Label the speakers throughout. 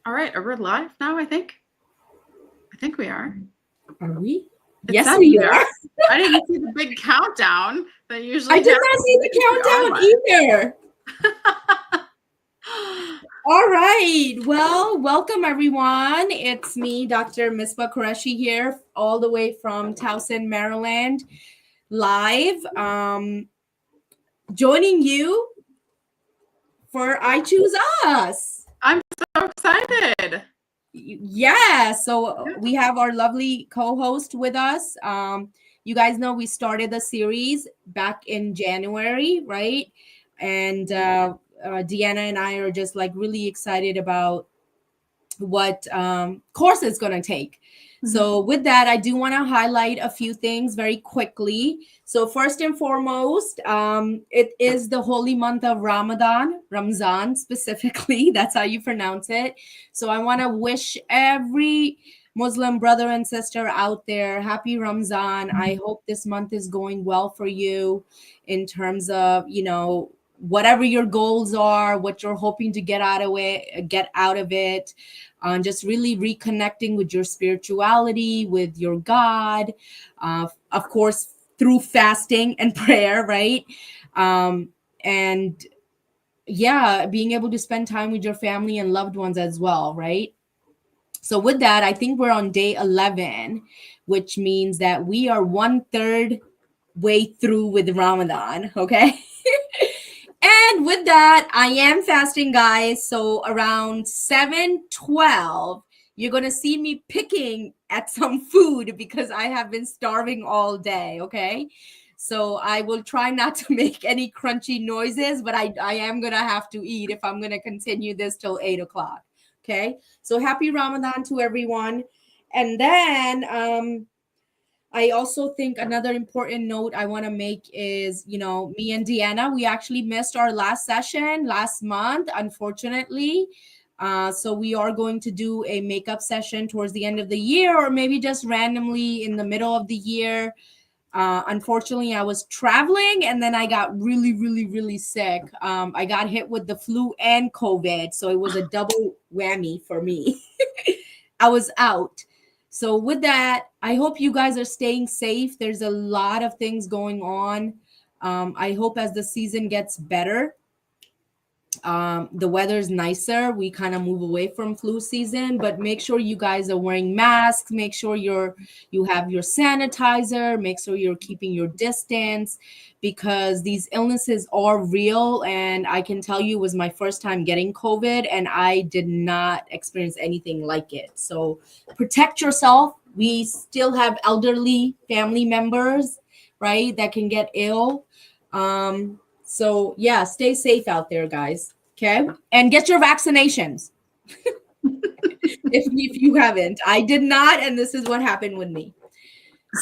Speaker 1: All right, we're live now, I think. I think we are.
Speaker 2: Are we?
Speaker 1: It
Speaker 2: Yes,
Speaker 1: says
Speaker 2: we are.
Speaker 1: I didn't see the big countdown that usually
Speaker 2: I did
Speaker 1: happens.
Speaker 2: not see the countdown either. All right. Well, welcome everyone. It's me, Dr. Misbah Qureshi here, all the way from Towson, Maryland, live. Joining you for I Choose Us.
Speaker 1: I'm so excited.
Speaker 2: Yeah, so we have our lovely co-host with us. You guys know we started the series back in January, right? And Deanna and I are just like really excited about what course it's going to take. So with that, I do want to highlight a few things very quickly. So first and foremost, it is the holy month of Ramzan specifically. That's how you pronounce it. So I want to wish every Muslim brother and sister out there happy Ramzan. I hope this month is going well for you in terms of, whatever your goals are, what you're hoping to get out of it. Just really reconnecting with your spirituality, with your God, of course, through fasting and prayer, right? And yeah, being able to spend time with your family and loved ones as well, right? So with that, I think we're on day 11, which means that we are 1/3 way through with Ramadan, okay? And with that, I am fasting, guys. So around 7:12, you're going to see me picking at some food because I have been starving all day, okay? So I will try not to make any crunchy noises, but I am going to have to eat if I'm going to continue this till 8 o'clock, okay? So happy Ramadan to everyone. And then I also think another important note I want to make is, me and Deanna, we actually missed our last session last month, unfortunately. So we are going to do a makeup session towards the end of the year, or maybe just randomly in the middle of the year. Unfortunately, I was traveling and then I got really, really, really sick. I got hit with the flu and COVID. So it was a double whammy for me. I was out. So with that, I hope you guys are staying safe. There's a lot of things going on. I hope as the season gets better, the weather's nicer, we kind of move away from flu season, but make sure you guys are wearing masks. Make sure you have your sanitizer. Make sure you're keeping your distance, because these illnesses are real. And I can tell you, it was my first time getting COVID and I did not experience anything like it. So protect yourself. We still have elderly family members, right, that can get ill. So yeah, stay safe out there, guys. Okay. And get your vaccinations. if you haven't. I did not, and this is what happened with me.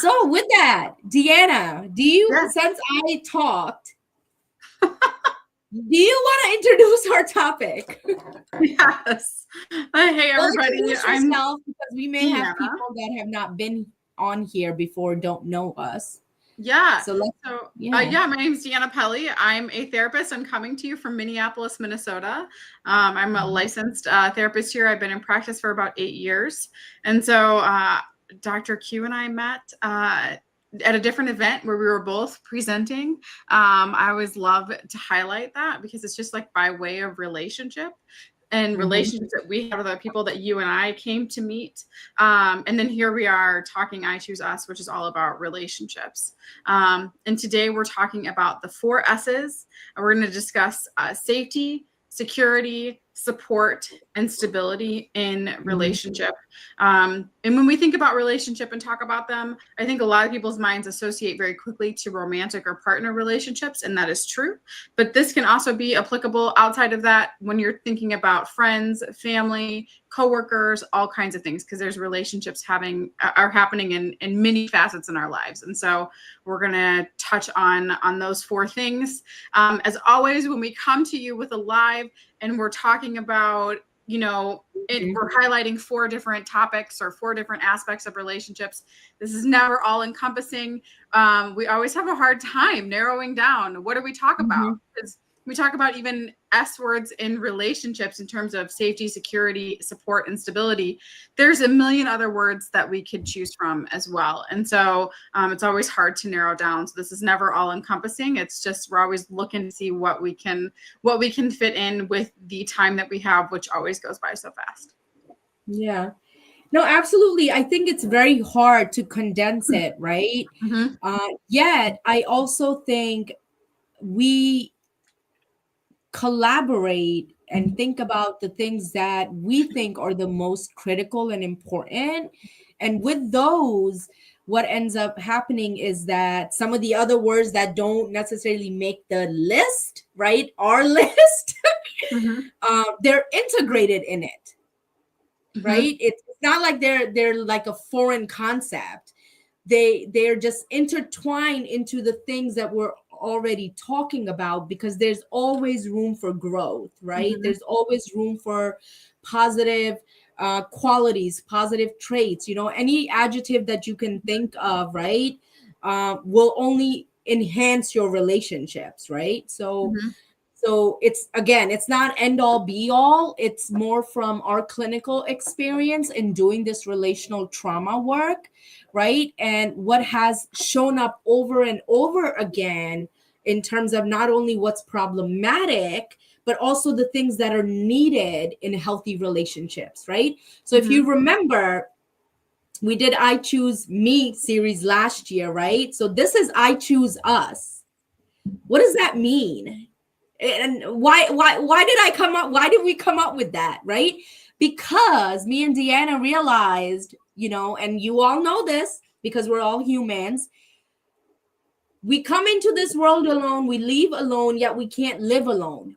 Speaker 2: So with that, Deanna, since I talked, do you want to introduce our topic?
Speaker 1: Yes. Hey, everybody.
Speaker 2: Introduce yourself, because we may have people that have not been on here before, don't know us.
Speaker 1: Yeah. My name is Deanna Pelly. I'm a therapist. I'm coming to you from Minneapolis, Minnesota. I'm a licensed therapist here. I've been in practice for about 8 years. And so Dr. Q and I met at a different event where we were both presenting. I always love to highlight that because it's just like by way of relationship and relationships that we have with the people that you and I came to meet. And then here we are talking I Choose Us, which is all about relationships. And today we're talking about the 4 S's. And we're going to discuss safety, security, support, and stability in relationship. And when we think about relationship and talk about them, I think a lot of people's minds associate very quickly to romantic or partner relationships, and that is true. But this can also be applicable outside of that when you're thinking about friends, family, coworkers, all kinds of things, because there's relationships are happening in many facets in our lives. And so we're going to touch on those 4 things. As always, when we come to you with a live and we're talking about, we're highlighting 4 different topics or 4 different aspects of relationships. This is never all encompassing. We always have a hard time narrowing down what do we talk about, because we talk about even S words in relationships in terms of safety, security, support, and stability. There's a million other words that we could choose from as well. And so it's always hard to narrow down. So this is never all encompassing. It's just, we're always looking to see what we can fit in with the time that we have, which always goes by so fast.
Speaker 2: Yeah. No, absolutely. I think it's very hard to condense it, right? Yet I also think we collaborate and think about the things that we think are the most critical and important. And with those, what ends up happening is that some of the other words that don't necessarily make the list, right, our list, they're integrated in it, right? It's not like they're like a foreign concept. They're just intertwined into the things that we're already talking about, because there's always room for growth, right? There's always room for positive qualities, positive traits, any adjective that you can think of, right, will only enhance your relationships, right? So it's not end all be all. It's more from our clinical experience in doing this relational trauma work, right? And what has shown up over and over again in terms of not only what's problematic, but also the things that are needed in healthy relationships, right? So if you remember, we did I Choose Me series last year, right? So this is I Choose Us. What does that mean? And why did we come up with that, right? Because me and Deanna realized, and you all know this because we're all humans, we come into this world alone, we leave alone, yet we can't live alone.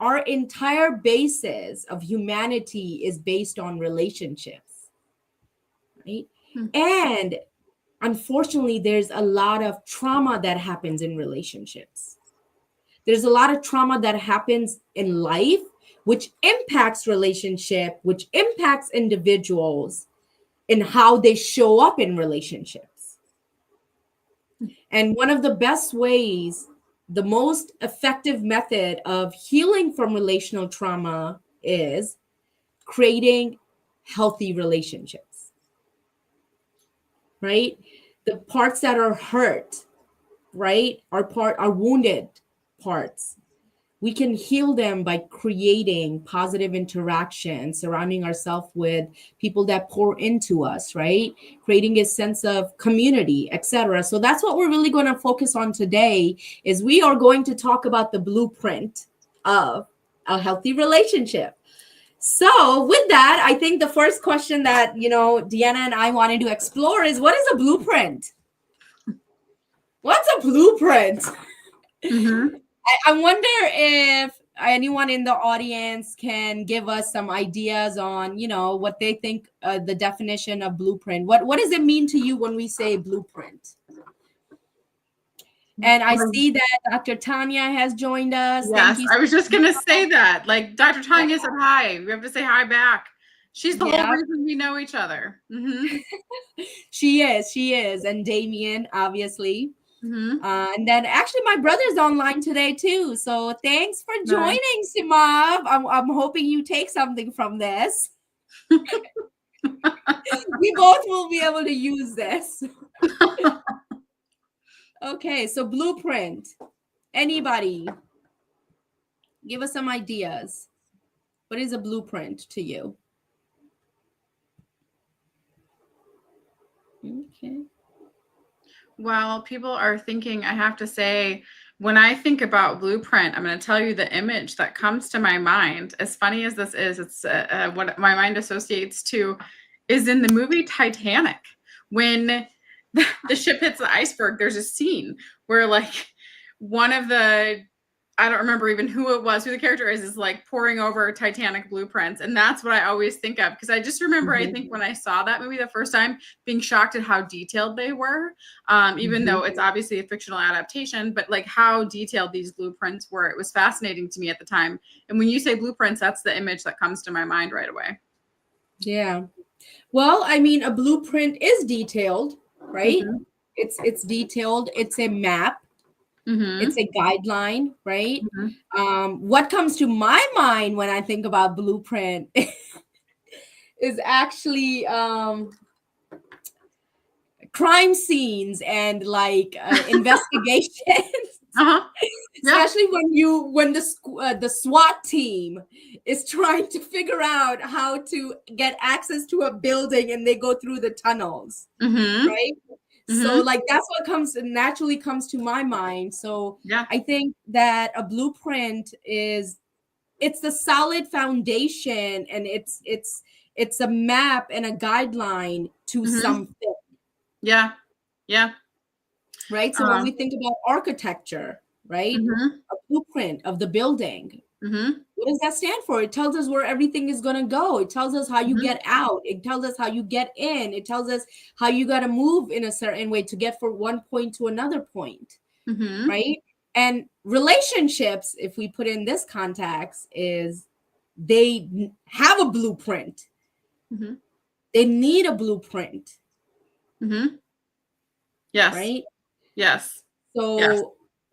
Speaker 2: Our entire basis of humanity is based on relationships, right? And unfortunately, there's a lot of trauma that happens in relationships. There's a lot of trauma that happens in life, which impacts relationship, which impacts individuals in how they show up in relationships. And one of the best ways, the most effective method of healing from relational trauma is creating healthy relationships, right? The parts that are hurt, right, are wounded parts. We can heal them by creating positive interaction, surrounding ourselves with people that pour into us, right? Creating a sense of community, etc. So that's what we're really going to focus on today, is we are going to talk about the blueprint of a healthy relationship. So with that, I think the first question that, Deanna and I wanted to explore is, what is a blueprint? What's a blueprint? I wonder if anyone in the audience can give us some ideas on, what they think the definition of blueprint. What does it mean to you when we say blueprint? And I see that Dr. Tanya has joined us.
Speaker 1: Yes, I was just going to say that. Like, Dr. Tanya said hi. We have to say hi back. She's the whole reason we know each other.
Speaker 2: She is. And Damien, obviously. And then actually my brother's online today too. So thanks for joining, Simav. I'm hoping you take something from this. We both will be able to use this. Okay, so blueprint. Anybody? Give us some ideas. What is a blueprint to you? Okay.
Speaker 1: Well, people are thinking, I have to say, when I think about blueprint, I'm going to tell you the image that comes to my mind. As funny as this is, it's what my mind associates to is in the movie Titanic. When the ship hits the iceberg, there's a scene where like one of the, I don't remember even who the character is like poring over Titanic blueprints. And that's what I always think of. Because I just remember, I think when I saw that movie the first time, being shocked at how detailed they were, even though it's obviously a fictional adaptation, but like how detailed these blueprints were. It was fascinating to me at the time. And when you say blueprints, that's the image that comes to my mind right away.
Speaker 2: Yeah. Well, I mean, a blueprint is detailed, right? It's detailed. It's a map. It's a guideline, right?
Speaker 1: Mm-hmm.
Speaker 2: What comes to my mind when I think about blueprint is actually crime scenes and like investigations.
Speaker 1: Uh-huh. Yeah.
Speaker 2: Especially when the SWAT team is trying to figure out how to get access to a building and they go through the tunnels,
Speaker 1: Mm-hmm.
Speaker 2: right? So
Speaker 1: Mm-hmm.
Speaker 2: like that's what naturally comes to my mind. So
Speaker 1: Yeah.
Speaker 2: I think that a blueprint it's the solid foundation, and it's a map and a guideline to
Speaker 1: Mm-hmm.
Speaker 2: something.
Speaker 1: Yeah. Yeah.
Speaker 2: Right. So when we think about architecture, right,
Speaker 1: Mm-hmm.
Speaker 2: a blueprint of the building,
Speaker 1: Mm-hmm.
Speaker 2: what does that stand for? It tells us where everything is going to go. It tells us how you
Speaker 1: Mm-hmm.
Speaker 2: get out. It tells us how you get in. It tells us how you got to move in a certain way to get from one point to another point.
Speaker 1: Mm-hmm.
Speaker 2: Right. And relationships, if we put in this context, is they have a blueprint.
Speaker 1: Mm-hmm.
Speaker 2: They need a blueprint.
Speaker 1: Mm-hmm. Yes.
Speaker 2: Right.
Speaker 1: Yes.
Speaker 2: So
Speaker 1: yes.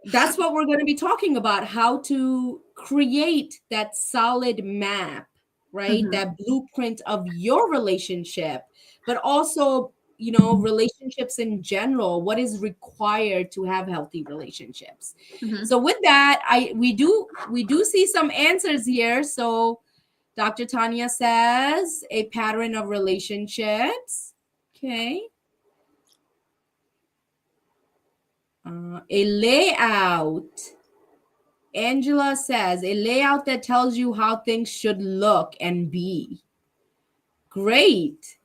Speaker 2: That's what we're going to be talking about, how to create that solid map, right?
Speaker 1: Mm-hmm.
Speaker 2: That blueprint of your relationship, but also, relationships in general, what is required to have healthy relationships.
Speaker 1: Mm-hmm.
Speaker 2: So with that, we do see some answers here. So Dr. Tanya says a pattern of relationships. Okay. A layout. Angela says a layout that tells you how things should look and be. Great.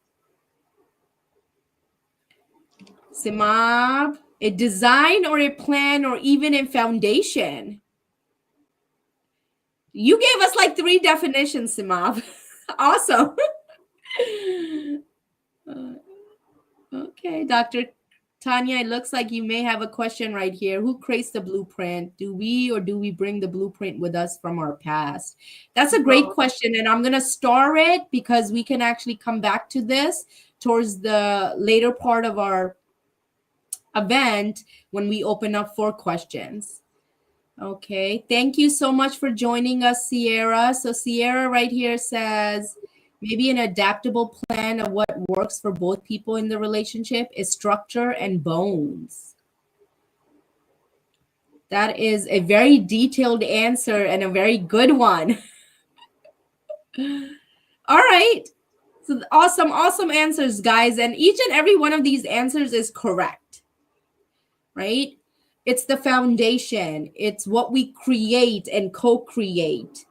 Speaker 2: Simab, a design or a plan or even a foundation. You gave us like 3 definitions, Simab. Awesome. Okay, Dr. Tanya, it looks like you may have a question right here. Who creates the blueprint? Do we bring the blueprint with us from our past? That's a great question, and I'm going to star it because we can actually come back to this towards the later part of our event when we open up for questions. Okay, thank you so much for joining us, Sierra. So Sierra right here says, maybe an adaptable plan of what works for both people in the relationship is structure and bones. That is a very detailed answer and a very good one. All right. So awesome answers, guys. And each and every one of these answers is correct, right? It's the foundation. It's what we create and co-create.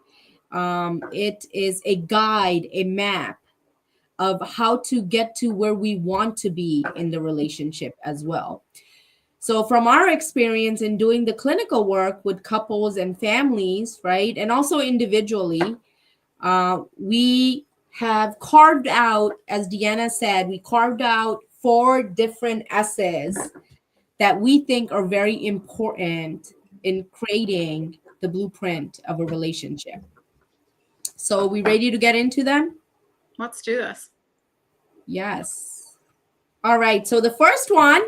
Speaker 2: It is a guide, a map of how to get to where we want to be in the relationship as well. So from our experience in doing the clinical work with couples and families, right, and also individually, we have carved out, as Deanna said, we carved out 4 different essays that we think are very important in creating the blueprint of a relationship. So we ready to get into them?
Speaker 1: Let's do this.
Speaker 2: Yes. All right. So the first one,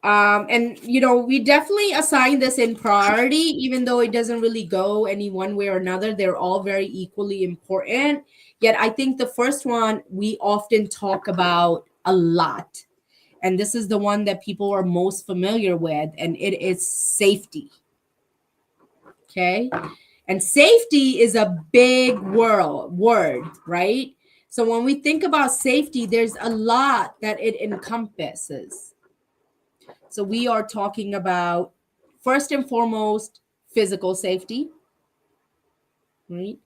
Speaker 2: and we definitely assign this in priority, even though it doesn't really go any one way or another. They're all very equally important. Yet I think the first one we often talk about a lot. And this is the one that people are most familiar with, and it is safety. Okay. And safety is a big word, right? So when we think about safety, there's a lot that it encompasses. So we are talking about, first and foremost, physical safety, right?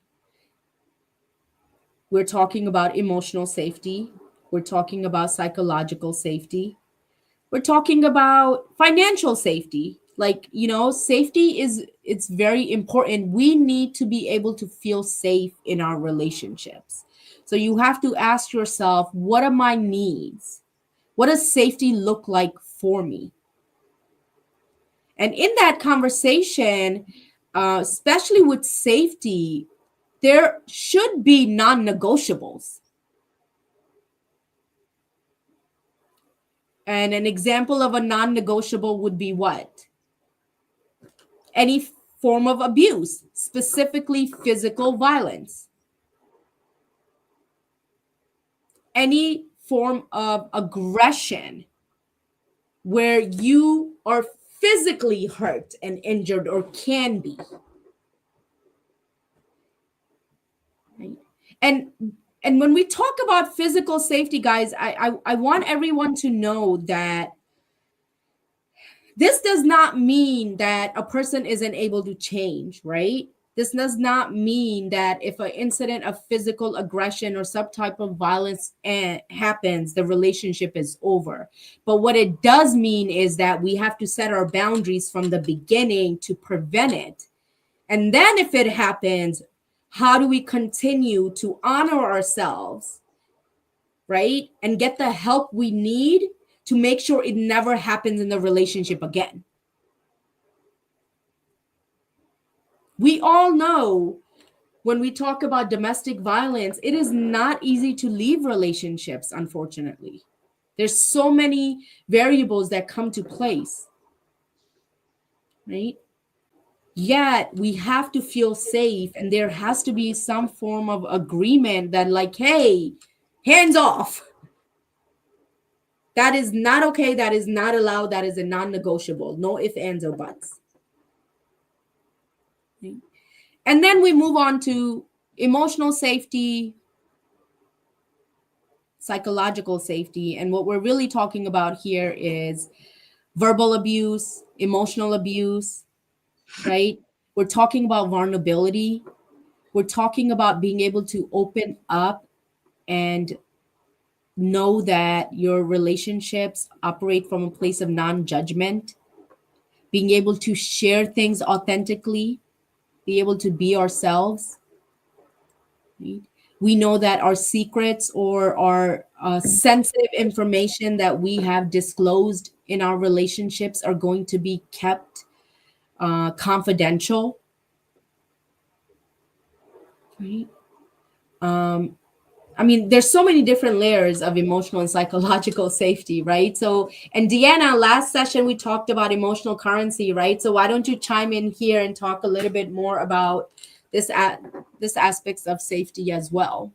Speaker 2: We're talking about emotional safety. We're talking about psychological safety. We're talking about financial safety. Like, safety it's very important. We need to be able to feel safe in our relationships. So you have to ask yourself, what are my needs? What does safety look like for me? And in that conversation, especially with safety, there should be non-negotiables. And an example of a non-negotiable would be what? Any form of abuse, specifically physical violence. Any form of aggression where you are physically hurt and injured or can be. Right? And when we talk about physical safety, guys, I want everyone to know that this does not mean that a person isn't able to change, right? This does not mean that if an incident of physical aggression or some type of violence happens, the relationship is over. But what it does mean is that we have to set our boundaries from the beginning to prevent it. And then if it happens, how do we continue to honor ourselves, right? And get the help we need to make sure it never happens in the relationship again. We all know when we talk about domestic violence, it is not easy to leave relationships, unfortunately. There's so many variables that come to place, right? Yet we have to feel safe, and there has to be some form of agreement that, like, hey, hands off. That is not okay. That is not allowed. That is a non-negotiable. No ifs, ands, or buts. And then we move on to emotional safety, psychological safety. And what we're really talking about here is verbal abuse, emotional abuse, right? We're talking about vulnerability. We're talking about being able to open up and know that your relationships operate from a place of non-judgment, being able to share things authentically, be able to be ourselves. Right? We know that our secrets or our sensitive information that we have disclosed in our relationships are going to be kept confidential. Right? I mean, there's so many different layers of emotional and psychological safety, right? So, and Deanna, last session we talked about emotional currency, right? So why don't you chime in here and talk a little bit more about this aspects of safety as well?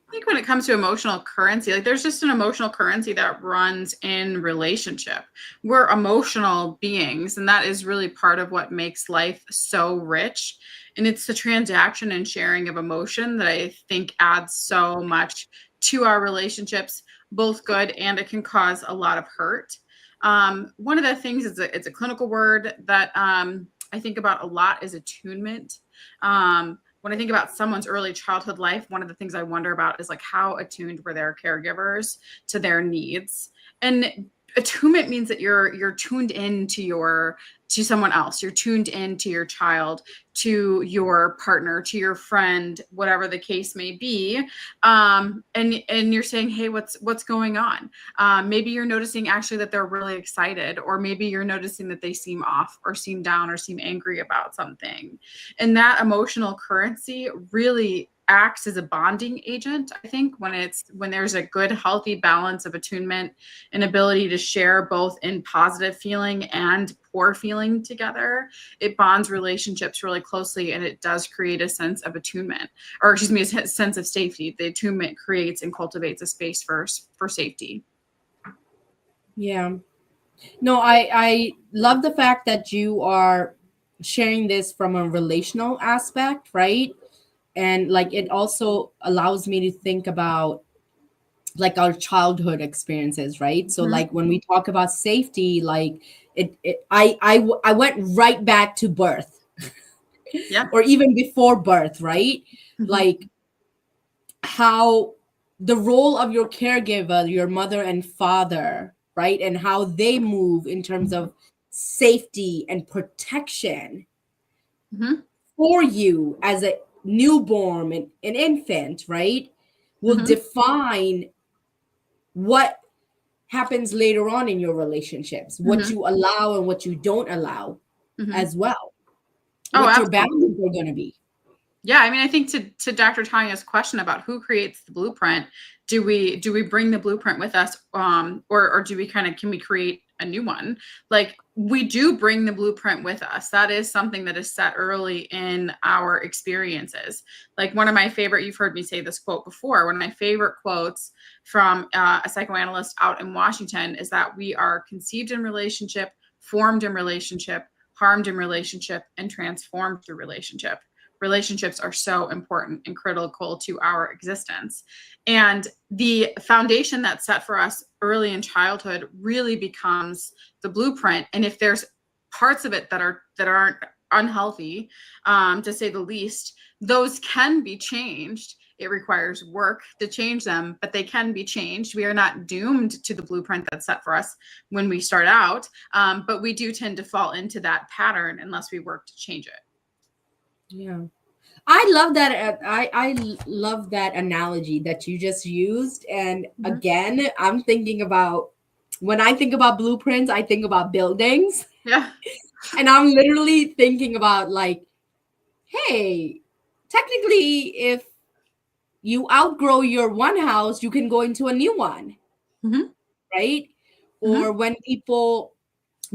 Speaker 1: I think when it comes to emotional currency, like there's just an emotional currency that runs in relationship. We're emotional beings, and that is really part of what makes life so rich. And it's the transaction and sharing of emotion that I think adds so much to our relationships, both good, and it can cause a lot of hurt. One of the things is it's a clinical word that I think about a lot is attunement. When I think about someone's early childhood life, one of the things I wonder about is like how attuned were their caregivers to their needs. And attunement means that you're tuned in to someone else. You're tuned in to your child, to your partner, to your friend, whatever the case may be. And you're saying, hey, what's going on? Maybe you're noticing actually that they're really excited, or maybe you're noticing that they seem off or seem down or seem angry about something. And that emotional currency really acts as a bonding agent. I think when there's a good, healthy balance of attunement and ability to share both in positive feeling and poor feeling together, it bonds relationships really closely, and it does create a sense of attunement, or excuse me, a sense of safety. The attunement creates and cultivates a space for safety.
Speaker 2: Yeah. No, I love the fact that you are sharing this from a relational aspect, right? And like it also allows me to think about like our childhood experiences, right? So like when we talk about safety, like I went right back to birth.
Speaker 1: Yeah.
Speaker 2: Or even before birth, right? Like how the role of your caregiver, your mother and father, right? And how they move in terms of safety and protection for you as a newborn and an infant, right? Will define what happens later on in your relationships, what you allow and what you don't allow as well. What your boundaries are going to be.
Speaker 1: Yeah, I mean, I think to Dr. Tanya's question about who creates the blueprint, do we bring the blueprint with us, or do we can we create a new one? Like, we do bring the blueprint with us. That is something that is set early in our experiences. Like, one of my favorite, you've heard me say this quote before, one of my favorite quotes from a psychoanalyst out in Washington is that we are conceived in relationship, formed in relationship, harmed in relationship, and transformed through relationship. Relationships are so important and critical to our existence. And the foundation that's set for us early in childhood really becomes the blueprint. And if there's parts of it that aren't unhealthy, to say the least, those can be changed. It requires work to change them, but they can be changed. We are not doomed to the blueprint that's set for us when we start out, but we do tend to fall into that pattern unless we work to change it.
Speaker 2: Yeah. I love that. I love that analogy that you just used. And again, I'm thinking about, when I think about blueprints, I think about buildings.
Speaker 1: Yeah.
Speaker 2: And I'm literally thinking about, like, hey, technically, if you outgrow your one house, you can go into a new one, right? Or when people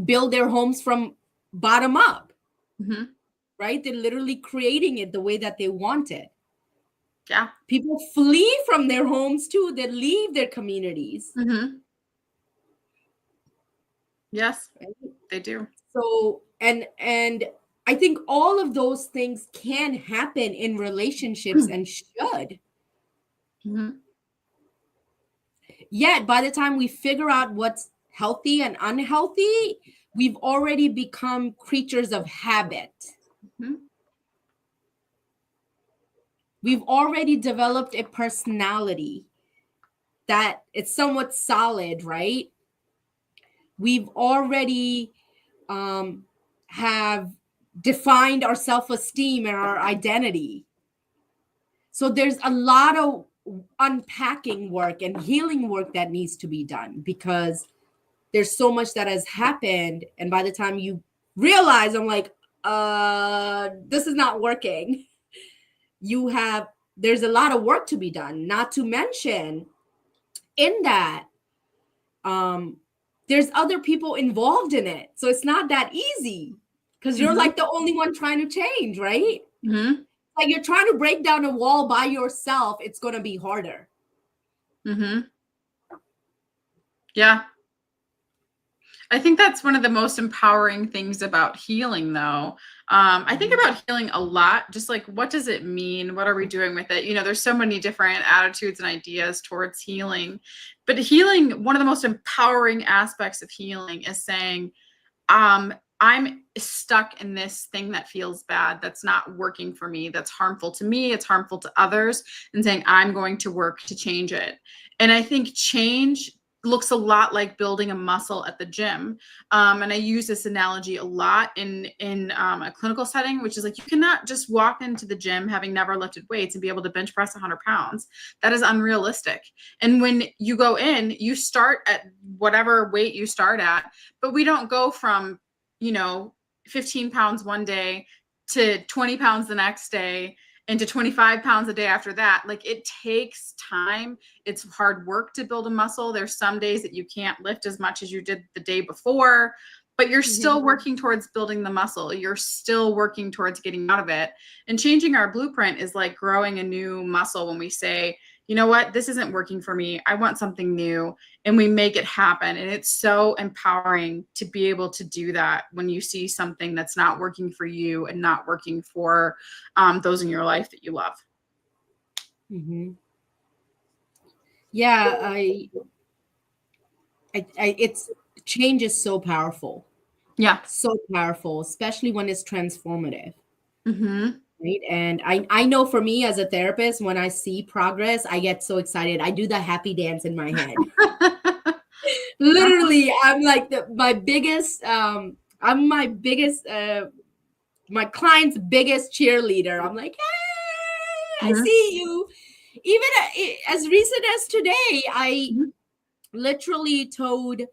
Speaker 2: build their homes from bottom up, right? They're literally creating it the way that they want it.
Speaker 1: Yeah.
Speaker 2: People flee from their homes too. They leave their communities.
Speaker 1: Yes, they do.
Speaker 2: So, and I think all of those things can happen in relationships and should. Yet, by the time we figure out what's healthy and unhealthy, we've already become creatures of habit. We've already developed a personality that it's somewhat solid, right? We've already have defined our self-esteem and our identity. So there's a lot of unpacking work and healing work that needs to be done, because there's so much that has happened. And by the time you realize, I'm like, this is not working. There's a lot of work to be done, not to mention in that, there's other people involved in it. So it's not that easy, because you're like the only one trying to change, right? Like, you're trying to break down a wall by yourself. It's going to be harder.
Speaker 1: Yeah. I think that's one of the most empowering things about healing, though. I think about healing a lot, just like, what does it mean? What are we doing with it? You know, there's so many different attitudes and ideas towards healing. But healing, one of the most empowering aspects of healing is saying, I'm stuck in this thing that feels bad, that's not working for me, that's harmful to me, it's harmful to others, and saying, I'm going to work to change it. And I think change looks a lot like building a muscle at the gym. And I use this analogy a lot in a clinical setting, which is like, you cannot just walk into the gym having never lifted weights and be able to bench press 100 pounds. That is unrealistic. And when you go in, you start at whatever weight you start at, but we don't go from, 15 pounds one day to 20 pounds the next day and to 25 pounds a day after that. Like, it takes time. It's hard work to build a muscle. There's some days that you can't lift as much as you did the day before, but you're still working towards building the muscle. You're still working towards getting out of it. And changing our blueprint is like growing a new muscle. When we say, you know what, this isn't working for me, I want something new, and we make it happen. And it's so empowering to be able to do that when you see something that's not working for you and not working for those in your life that you love.
Speaker 2: Yeah, it's change is so powerful.
Speaker 1: Yeah,
Speaker 2: so powerful, especially when it's transformative. Right? And I know, for me as a therapist, when I see progress, I get so excited. I do the happy dance in my head. Literally, I'm like my my client's biggest cheerleader. I'm like, hey, I see you. Even as recent as today, I literally told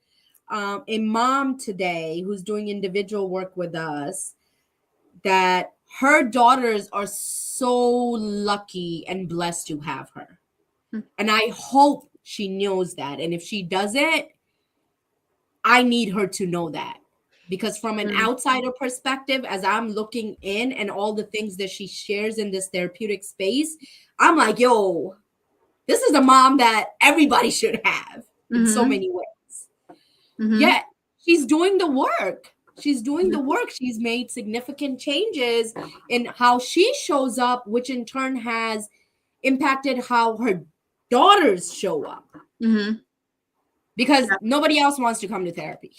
Speaker 2: a mom today who's doing individual work with us that her daughters are so lucky and blessed to have her. And I hope she knows that. And if she doesn't, I need her to know that. Because from an outsider perspective, as I'm looking in and all the things that she shares in this therapeutic space, I'm like, yo, this is a mom that everybody should have in so many ways. Yet she's doing the work. She's doing the work. She's made significant changes in how she shows up, which in turn has impacted how her daughters show up. Because nobody else wants to come to therapy.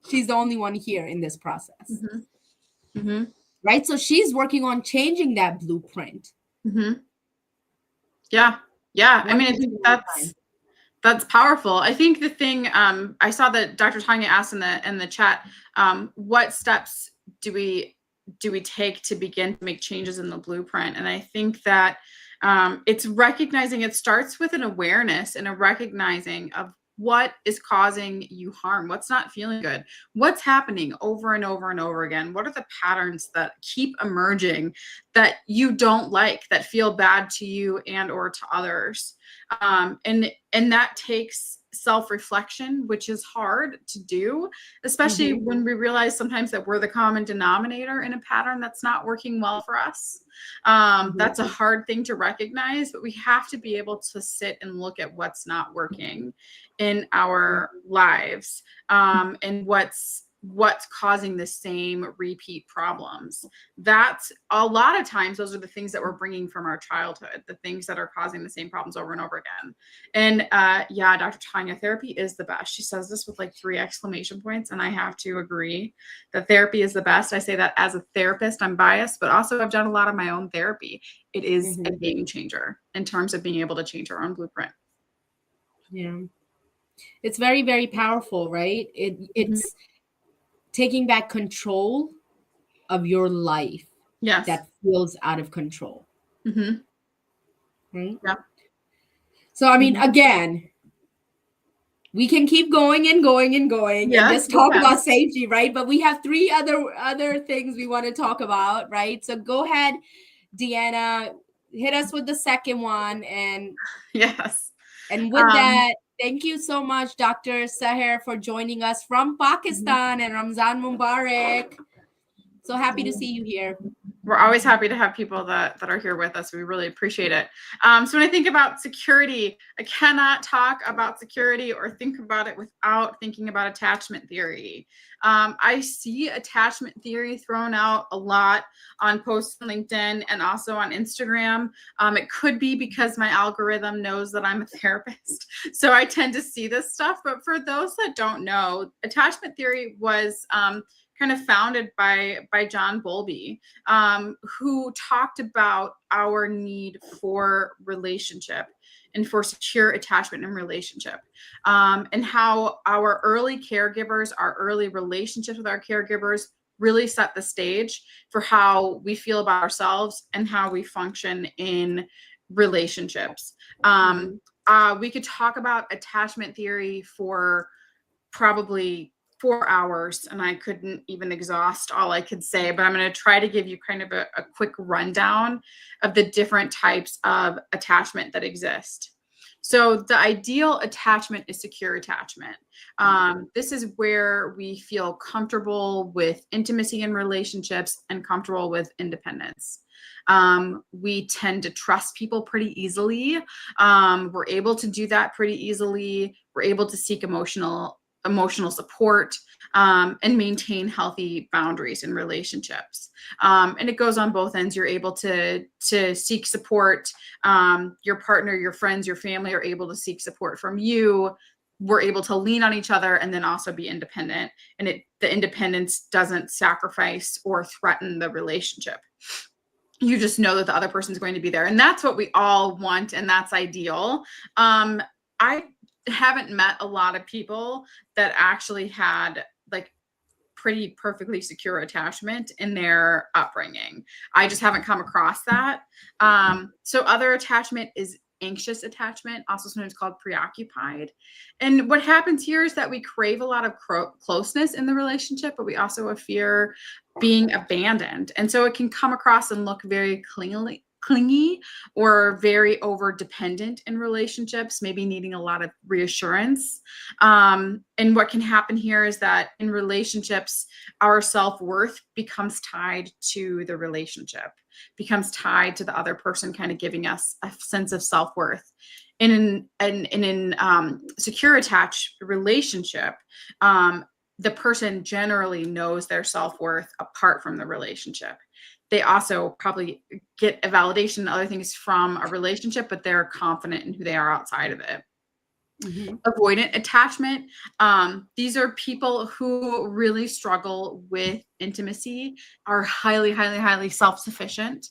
Speaker 2: She's the only one here in this process. Right? So she's working on changing that blueprint.
Speaker 1: Yeah. I mean, I think that's powerful. I think the thing I saw that Dr. Tanya asked in the chat, what steps do we take to begin to make changes in the blueprint? And I think that it's recognizing, it starts with an awareness and a recognizing of what is causing you harm, what's not feeling good, what's happening over and over and over again, what are the patterns that keep emerging that you don't like, that feel bad to you and or to others. And that takes self-reflection, which is hard to do, especially when we realize sometimes that we're the common denominator in a pattern that's not working well for us. That's a hard thing to recognize, but we have to be able to sit and look at what's not working in our lives, and what's causing the same repeat problems. That's a lot of times, those are the things that we're bringing from our childhood, the things that are causing the same problems over and over again. And yeah, Dr. Tanya, therapy is the best. She says this with like 3 exclamation points, and I have to agree that therapy is the best. I say that as a therapist. I'm biased, but also I've done a lot of my own therapy. It is a game changer in terms of being able to change our own blueprint.
Speaker 2: Yeah. It's very, very powerful, right? It's taking back control of your life that feels out of control. Right?
Speaker 1: Yeah.
Speaker 2: So, I mean, again, we can keep going and going and going and just talk about safety, right? But we have 3 other things we want to talk about, right? So go ahead, Deanna, hit us with the second one. And and with that, thank you so much, Dr. Saher, for joining us from Pakistan, and Ramzan Mubarak. So happy to see you here.
Speaker 1: We're always happy to have people that are here with us. We really appreciate it. So when I think about security, I cannot talk about security or think about it without thinking about attachment theory. I see attachment theory thrown out a lot on posts on LinkedIn and also on Instagram. It could be because my algorithm knows that I'm a therapist, so I tend to see this stuff. But for those that don't know, attachment theory was kind of founded by John Bowlby, who talked about our need for relationship and for secure attachment and relationship, and how our early caregivers, our early relationships with our caregivers really set the stage for how we feel about ourselves and how we function in relationships. We could talk about attachment theory for probably 4 hours, and I couldn't even exhaust all I could say, but I'm going to try to give you kind of a quick rundown of the different types of attachment that exist. So the ideal attachment is secure attachment. This is where we feel comfortable with intimacy in relationships and comfortable with independence. We tend to trust people pretty easily. We're able to do that pretty easily. We're able to seek emotional support, and maintain healthy boundaries in relationships. And it goes on both ends. You're able to seek support. Your partner, your friends, your family are able to seek support from you. We're able to lean on each other and then also be independent. And the independence doesn't sacrifice or threaten the relationship. You just know that the other person's going to be there. And that's what we all want, and that's ideal. I haven't met a lot of people that actually had like pretty perfectly secure attachment in their upbringing. I just haven't come across that. So other attachment is anxious attachment, also sometimes called preoccupied. And what happens here is that we crave a lot of closeness in the relationship, but we also fear being abandoned. And so it can come across and look very clingy or very over dependent in relationships, maybe needing a lot of reassurance. And what can happen here is that in relationships, our self-worth becomes tied to the relationship, becomes tied to the other person kind of giving us a sense of self-worth. And in secure attached relationship, the person generally knows their self-worth apart from the relationship. They also probably get a validation and other things from a relationship, but they're confident in who they are outside of it. Mm-hmm. Avoidant attachment. These are people who really struggle with intimacy, are highly self-sufficient,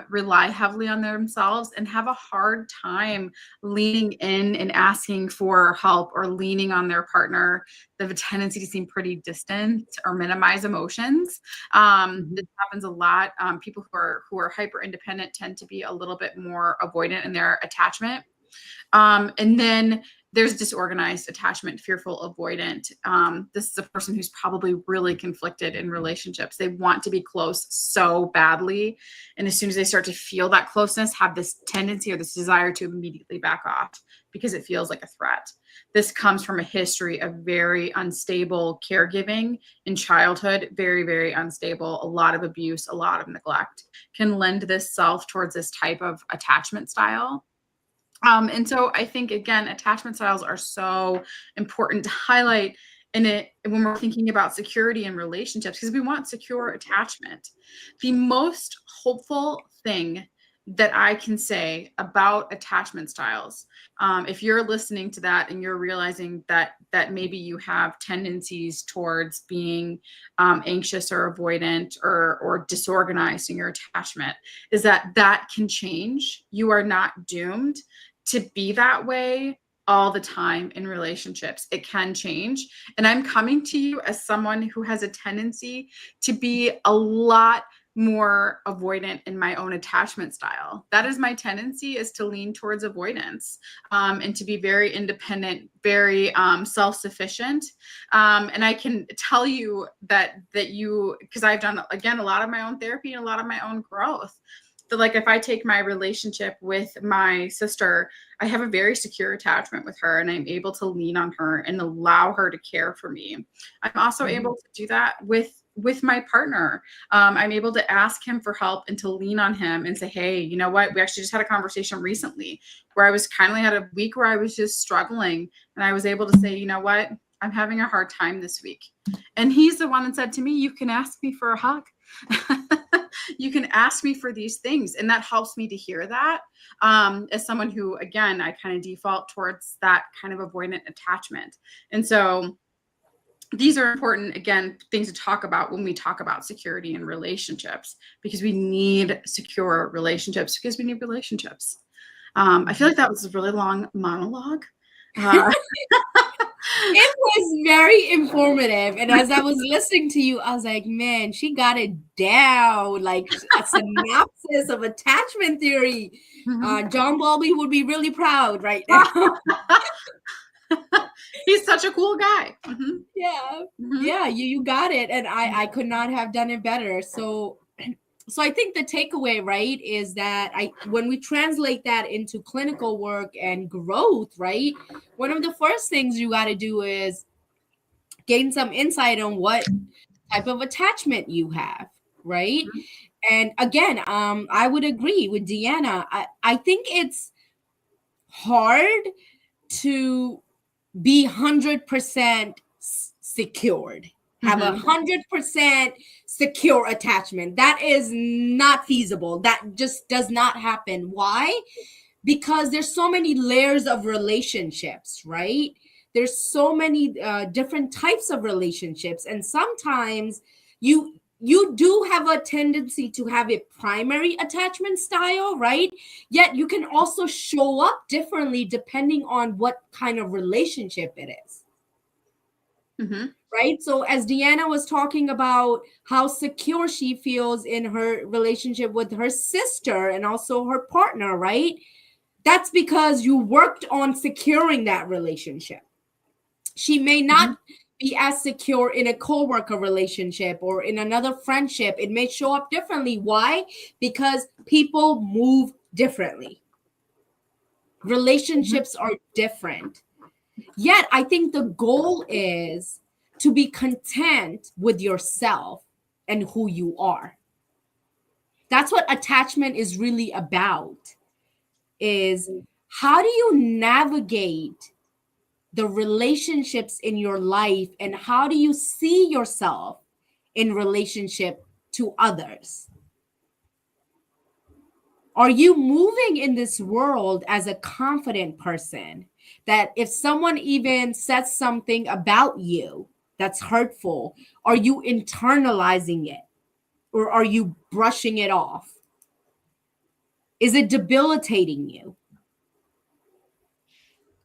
Speaker 1: rely heavily on themselves, and have a hard time leaning in and asking for help or leaning on their partner. They have a tendency to seem pretty distant or minimize emotions. This happens a lot. People who are hyper independent tend to be a little bit more avoidant in their attachment. And then there's disorganized attachment, fearful avoidant. This is a person who's probably really conflicted in relationships. They want to be close so badly. And as soon as they start to feel that closeness, have this tendency or this desire to immediately back off because it feels like a threat. This comes from a history of very unstable caregiving in childhood, very unstable, a lot of abuse, a lot of neglect can lend this self towards this type of attachment style. And so I think, again, attachment styles are so important to highlight in it when we're thinking about security in relationships, because we want secure attachment. The most hopeful thing that I can say about attachment styles, if you're listening to that and you're realizing that maybe you have tendencies towards being anxious or avoidant or disorganized in your attachment, is that can change. You are not doomed to be that way all the time in relationships. It can change. And I'm coming to you as someone who has a tendency to be a lot more avoidant in my own attachment style. That is my tendency, is to lean towards avoidance, and to be very independent, very self-sufficient. And I can tell you that you, because I've done, again, a lot of my own therapy and a lot of my own growth. So like if I take my relationship with my sister, I have a very secure attachment with her, and I'm able to lean on her and allow her to care for me. I'm also able to do that with my partner. I'm able to ask him for help and to lean on him and say, hey, you know what? We actually just had a conversation recently where I was kind of had a week where I was just struggling, and I was able to say, you know what? I'm having a hard time this week. And he's the one that said to me, you can ask me for a hug. You can ask me for these things. And that helps me to hear that, as someone who, again, I kind of default towards that kind of avoidant attachment. And so these are important, again, things to talk about when we talk about security in relationships, because we need secure relationships, because we need relationships. I feel like that was a really long monologue.
Speaker 2: It was very informative. And as I was listening to you, I was like, man, she got it down, like a synopsis of attachment theory. John Bowlby would be really proud right now.
Speaker 1: He's such a cool guy.
Speaker 2: Yeah, you got it. And I could not have done it better. So I think the takeaway, right, is that when we translate that into clinical work and growth, right, one of the first things you got to do is gain some insight on what type of attachment you have, right? And again, I would agree with Deanna. I think it's hard to be 100% secured. Have 100% secure attachment. That is not feasible. That just does not happen. Why? Because there's so many layers of relationships, right? There's so many different types of relationships. And sometimes you do have a tendency to have a primary attachment style, right? Yet you can also show up differently depending on what kind of relationship it is. Right? So as Deanna was talking about how secure she feels in her relationship with her sister and also her partner, right? That's because you worked on securing that relationship. She may not be as secure in a co-worker relationship or in another friendship. It may show up differently. Why? Because people move differently. Relationships are different. Yet, I think the goal is to be content with yourself and who you are. That's what attachment is really about, is how do you navigate the relationships in your life, and how do you see yourself in relationship to others? Are you moving in this world as a confident person that if someone even says something about you that's hurtful, are you internalizing it or are you brushing it off? Is it debilitating you?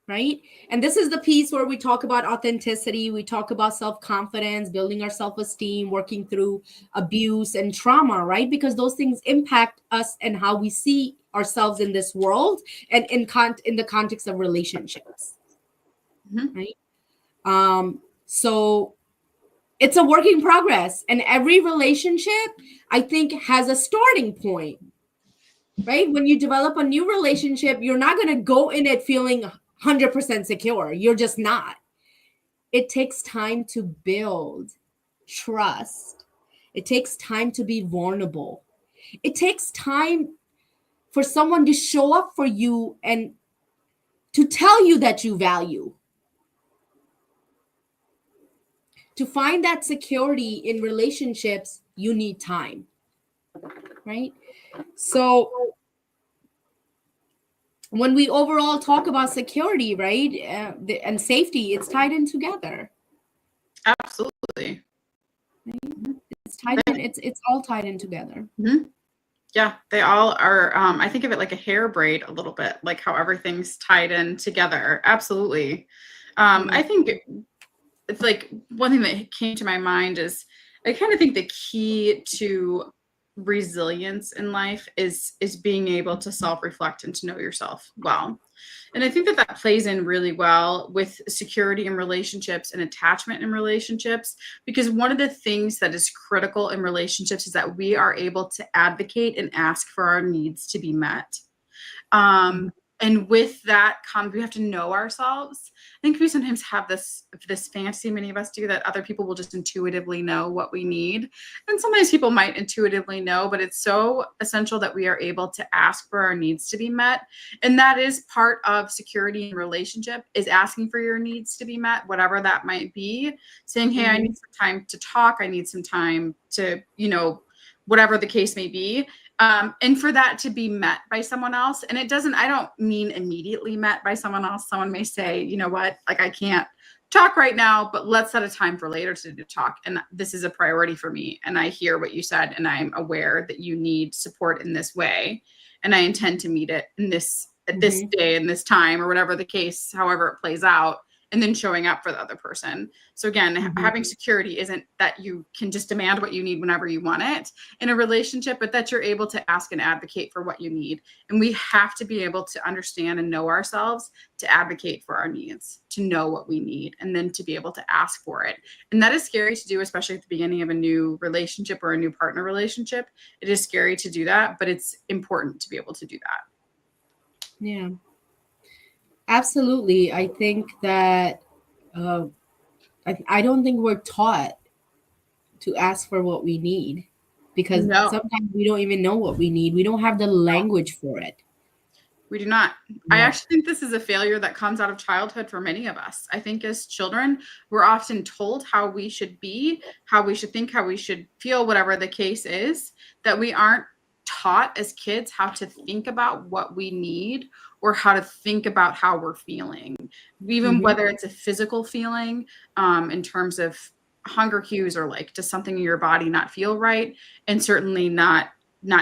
Speaker 2: Right? And this is the piece where we talk about authenticity, we talk about self-confidence, building our self-esteem, working through abuse and trauma, right? Because those things impact us and how we see ourselves in this world and in the context of relationships. Right? So it's a work in progress, and every relationship, I think, has a starting point. Right? When you develop a new relationship, you're not going to go in it feeling 100% secure. You're just not. It takes time to build trust. It takes time to be vulnerable. It takes time for someone to show up for you and to tell you that you value. To find that security in relationships, you need time. Right? So when we overall talk about security, right, and safety, it's tied in together.
Speaker 1: Absolutely.
Speaker 2: Right? It's tied in. It's all tied in together.
Speaker 1: Yeah, they all are. I think of it like a hair braid a little bit, like how everything's tied in together. Absolutely. I think it's like one thing that came to my mind is I kind of think the key to resilience in life is being able to self-reflect and to know yourself well. And I think that plays in really well with security in relationships and attachment in relationships, because one of the things that is critical in relationships is that we are able to advocate and ask for our needs to be met. And with that comes, we have to know ourselves. I think we sometimes have this fantasy, many of us do, that other people will just intuitively know what we need. And sometimes people might intuitively know, but it's so essential that we are able to ask for our needs to be met. And that is part of security in relationship, is asking for your needs to be met, whatever that might be. Saying, hey, I need some time to talk. I need some time to, whatever the case may be. And for that to be met by someone else. And I don't mean immediately met by someone else. Someone may say, you know what, like I can't talk right now, but let's set a time for later to talk. And this is a priority for me. And I hear what you said, and I'm aware that you need support in this way. And I intend to meet it in this, at this day and this time, or whatever the case, however it plays out. And then showing up for the other person. So again, having security isn't that you can just demand what you need whenever you want it in a relationship, but that you're able to ask and advocate for what you need. And we have to be able to understand and know ourselves to advocate for our needs, to know what we need, and then to be able to ask for it. And that is scary to do, especially at the beginning of a new relationship or a new partner relationship. It is scary to do that, but it's important to be able to do that.
Speaker 2: Yeah. Absolutely. I think that I don't think we're taught to ask for what we need, because sometimes we don't even know what we need. We don't have the language for it.
Speaker 1: We do not. I actually think this is a failure that comes out of childhood for many of us. I think as children, we're often told how we should be, how we should think, how we should feel, whatever the case is, that we aren't taught as kids how to think about what we need or how to think about how we're feeling, even whether it's a physical feeling in terms of hunger cues, or like, does something in your body not feel right? And certainly not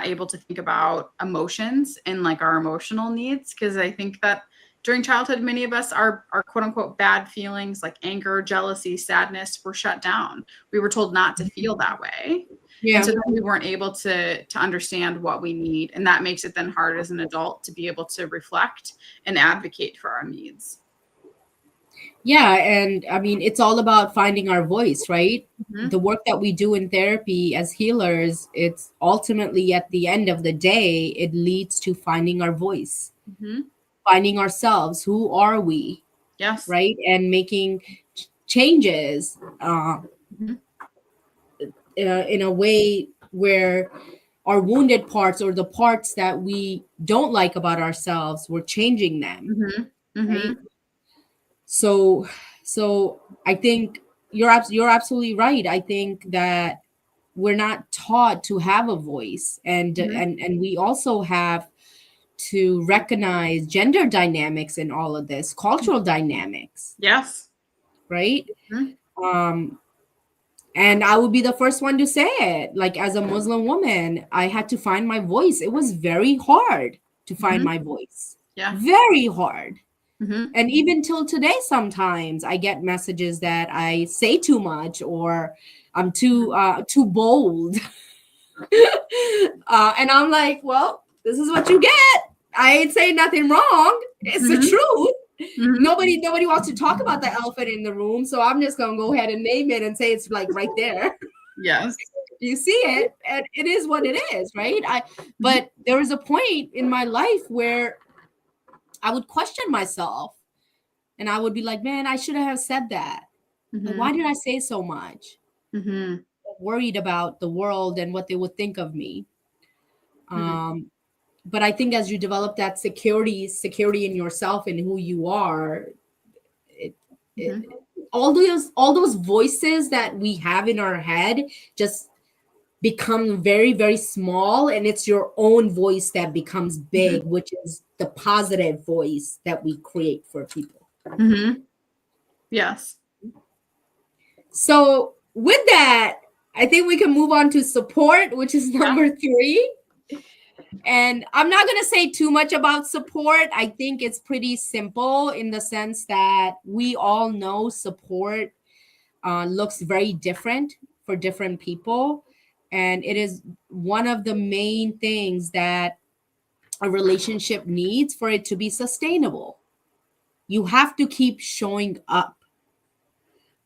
Speaker 1: able to think about emotions and like our emotional needs. Because I think that during childhood, many of us are quote unquote bad feelings like anger, jealousy, sadness were shut down. We were told not to feel that way.
Speaker 2: Yeah.
Speaker 1: And so then we weren't able to understand what we need. And that makes it then hard as an adult to be able to reflect and advocate for our needs.
Speaker 2: Yeah, and I mean, it's all about finding our voice, right?
Speaker 1: Mm-hmm.
Speaker 2: The work that we do in therapy as healers, it's ultimately at the end of the day, it leads to finding our voice,
Speaker 1: Mm-hmm.
Speaker 2: finding ourselves. Who are we?
Speaker 1: Yes.
Speaker 2: Right? And making changes
Speaker 1: Mm-hmm.
Speaker 2: In a way where our wounded parts or the parts that we don't like about ourselves, we're changing them.
Speaker 1: Mm-hmm. Mm-hmm.
Speaker 2: Right? So I think you're absolutely right. I think that we're not taught to have a voice, and and we also have to recognize gender dynamics in all of this, cultural dynamics.
Speaker 1: Yes.
Speaker 2: Right?
Speaker 1: Mm-hmm.
Speaker 2: And I would be the first one to say it. Like, as a Muslim woman, I had to find my voice. It was very hard to find my voice.
Speaker 1: Yeah.
Speaker 2: Very hard.
Speaker 1: Mm-hmm.
Speaker 2: And even till today, sometimes I get messages that I say too much or I'm too bold. And I'm like, well, this is what you get. I ain't saying nothing wrong. It's the truth.
Speaker 1: Mm-hmm.
Speaker 2: Nobody wants to talk about the elephant in the room, so I'm just gonna go ahead and name it and say it's like right there.
Speaker 1: Yes.
Speaker 2: You see it, and it is what it is, right? But there was a point in my life where I would question myself, and I would be like, man, I should have said that. Like, why did I say so much?
Speaker 1: Mm-hmm.
Speaker 2: Worried about the world and what they would think of me. But I think as you develop that security in yourself and who you are, all those voices that we have in our head just become very, very small, and it's your own voice that becomes big, which is the positive voice that we create for people.
Speaker 1: Mm-hmm. Yes.
Speaker 2: So with that, I think we can move on to support, which is number 3. And I'm not going to say too much about support. I think it's pretty simple in the sense that we all know support looks very different for different people. And it is one of the main things that a relationship needs for it to be sustainable. You have to keep showing up.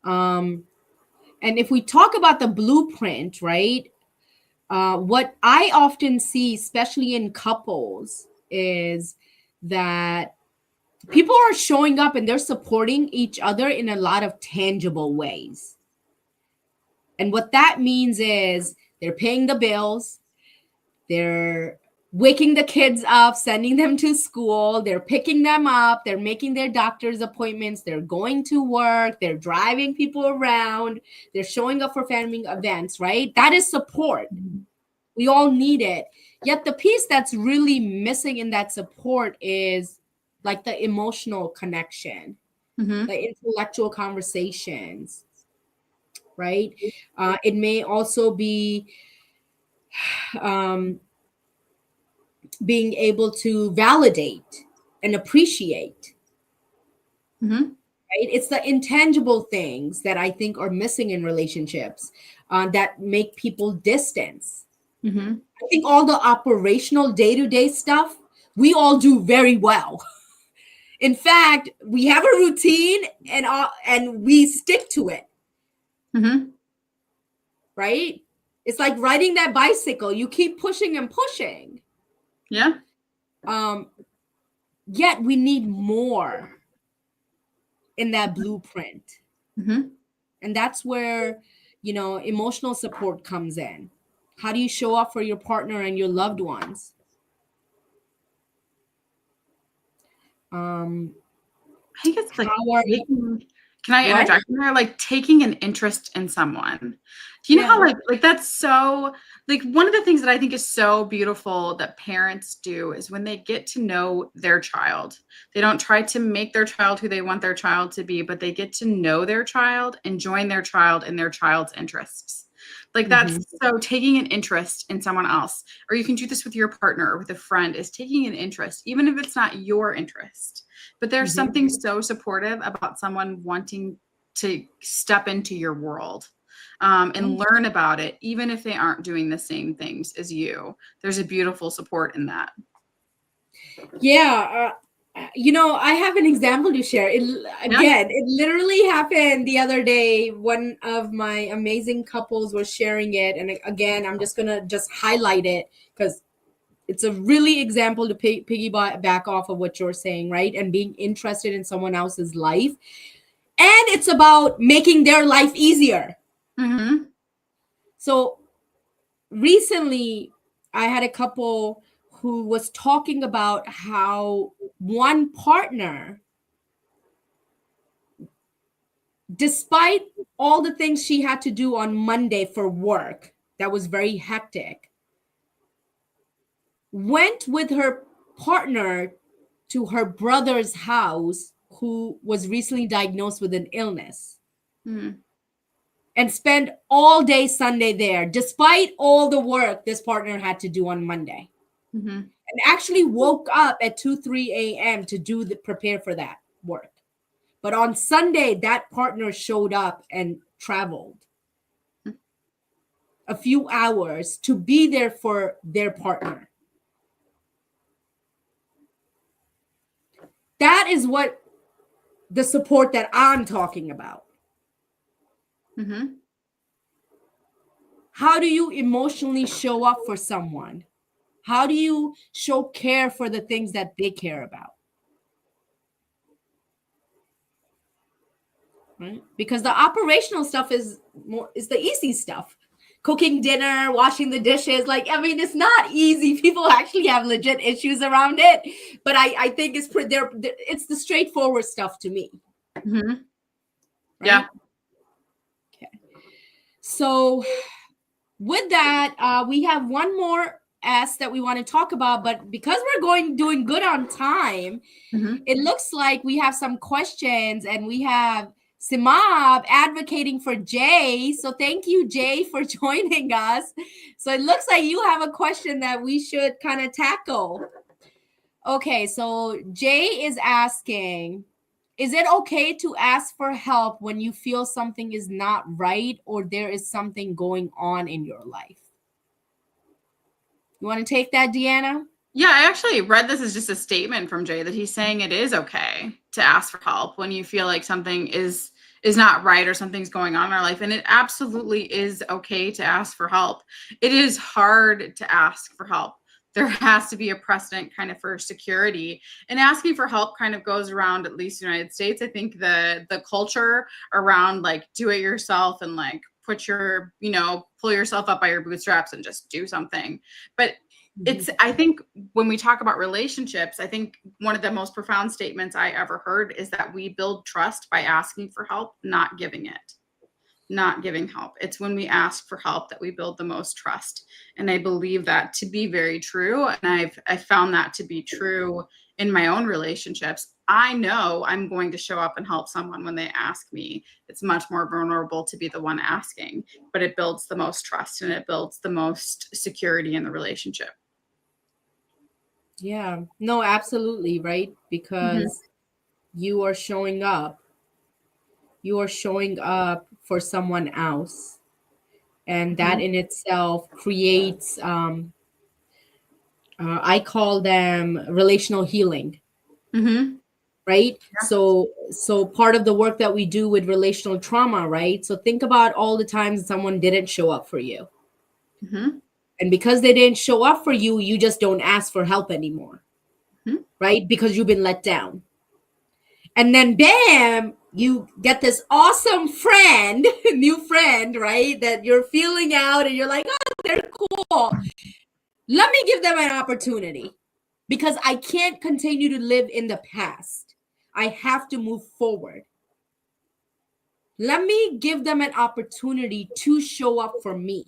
Speaker 2: And if we talk about the blueprint, right? What I often see, especially in couples, is that people are showing up and they're supporting each other in a lot of tangible ways. And what that means is they're paying the bills, they're waking the kids up, sending them to school, they're picking them up, they're making their doctor's appointments, they're going to work, they're driving people around, they're showing up for family events, right? That is support. We all need it. Yet the piece that's really missing in that support is like the emotional connection, the intellectual conversations, right? It may also be being able to validate and appreciate. Right? It's the intangible things that I think are missing in relationships that make people distance. I think all the operational day-to-day stuff, we all do very well. In fact, we have a routine and we stick to it. Right? It's like riding that bicycle. You keep pushing and pushing.
Speaker 1: Yeah.
Speaker 2: Yet we need more in that blueprint. And that's where, emotional support comes in. How do you show up for your partner and your loved ones?
Speaker 1: I think it's like, can I interject there? Like taking an interest in someone. Do you know how like that's so, like one of the things that I think is so beautiful that parents do is when they get to know their child, they don't try to make their child who they want their child to be, but they get to know their child and join their child in their child's interests. Like that's so taking an interest in someone else, or you can do this with your partner or with a friend, is taking an interest, even if it's not your interest. But there's something so supportive about someone wanting to step into your world. and learn about it, even if they aren't doing the same things as you. There's a beautiful support in that.
Speaker 2: Yeah. I have an example to share. It literally happened the other day. One of my amazing couples was sharing it. And again, I'm just going to just highlight it because it's a really example to piggyback off of what you're saying, right? And being interested in someone else's life. And it's about making their life easier.
Speaker 1: Mm-hmm.
Speaker 2: So recently, I had a couple who was talking about how one partner, despite all the things she had to do on Monday for work that was very hectic, went with her partner to her brother's house who was recently diagnosed with an illness.
Speaker 1: Mm-hmm.
Speaker 2: And spent all day Sunday there, despite all the work this partner had to do on Monday.
Speaker 1: Mm-hmm.
Speaker 2: And actually woke up at 2-3 a.m. to prepare for that work. But on Sunday, that partner showed up and traveled a few hours to be there for their partner. That is what the support that I'm talking about.
Speaker 1: Mm-hmm.
Speaker 2: How do you emotionally show up for someone? How do you show care for the things that they care about? Right? Because the operational stuff is the easy stuff. Cooking dinner, washing the dishes. It's not easy. People actually have legit issues around it. But I think it's the straightforward stuff to me.
Speaker 1: Mm-hmm. Right?
Speaker 2: Yeah. Okay. So with that, we have one more ask that we want to talk about, but because we're doing good on time, It looks like we have some questions, and we have Simab advocating for Jay. So thank you, Jay, for joining us. So it looks like you have a question that we should kind of tackle. Okay, so Jay is asking, is it okay to ask for help when you feel something is not right or there is something going on in your life? You want to take that, Deanna?
Speaker 1: Yeah, I actually read this as just a statement from Jay that he's saying it is okay to ask for help when you feel like something is not right or something's going on in our life. And it absolutely is okay to ask for help. It is hard to ask for help. There has to be a precedent kind of for security, and asking for help kind of goes around, at least in the United States. I think the culture around do it yourself and pull yourself up by your bootstraps and just do something. But I think when we talk about relationships, I think one of the most profound statements I ever heard is that we build trust by asking for help, not giving help. It's when we ask for help that we build the most trust. And I believe that to be very true. And I've found that to be true in my own relationships. I know I'm going to show up and help someone when they ask me. It's much more vulnerable to be the one asking, but it builds the most trust and it builds the most security in the relationship.
Speaker 2: Yeah, no, absolutely, right? Because you are showing up. You are showing up for someone else. And that in itself creates, I call them relational healing. Right? Yeah. So part of the work that we do with relational trauma, right? So think about all the times someone didn't show up for you. And because they didn't show up for you, you just don't ask for help anymore, right? Because you've been let down. And then, bam, you get this awesome friend, new friend, right? That you're feeling out and you're like, oh, they're cool. Let me give them an opportunity because I can't continue to live in the past. I have to move forward. Let me give them an opportunity to show up for me.